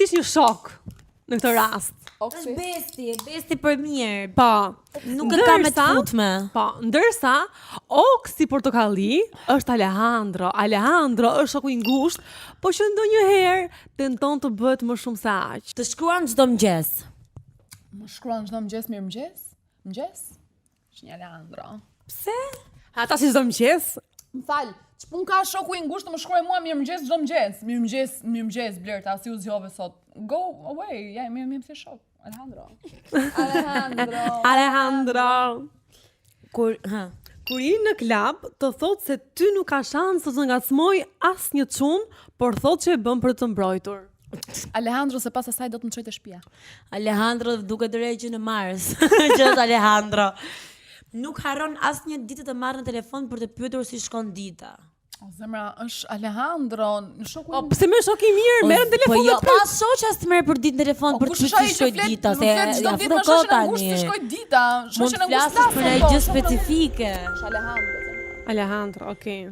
ish një shok në këtë rast. Është besti për mirë. Po. Nuk e ka me të futme. Po, ndërsa Oksi Portokalli është Alejandro. Alejandro është shoku i ngushtë, po që ndonjëherë tenton të bëhet më shumë se aq. Të shkruan çdo mëngjes. Më shkruan çdo mëngjes mirëmëngjes? Mëngjes? Është një Alejandro. Pse? Ata si çdo mëngjes. Më fal, ç'pun ka shoku i ngushtë të më shkruaj mua mirëmëngjes çdo mëngjes? Mirëmëngjes Blerta, si u zgjove sot? Go away. Ja, më thjesht shok. Alejandro. Kur i në klub, të thot se ty nuk ka shans të ngacmoj asnjë çun, por thot që e bën për të mbrojtur. Alejandro se pas asaj do të më çojë te shtëpia. Alejandro duket rregjë në Mars. Që është Alejandro. Nuk harron asnjë ditë të marrë në telefon për të pyetur si shkon dita. O zemra, është Alejandro, në shoku. Po pse më shok i mirë, merr në telefon. Po jo, pas shoqja të merr për ditë në telefon për të pyetur si shkoj dita, se çdo ditë më shoqën e ngushtë si shkoj dita. Shoqën e ngushtë për një gjë specifike. Është Alejandro. Alejandro, okay.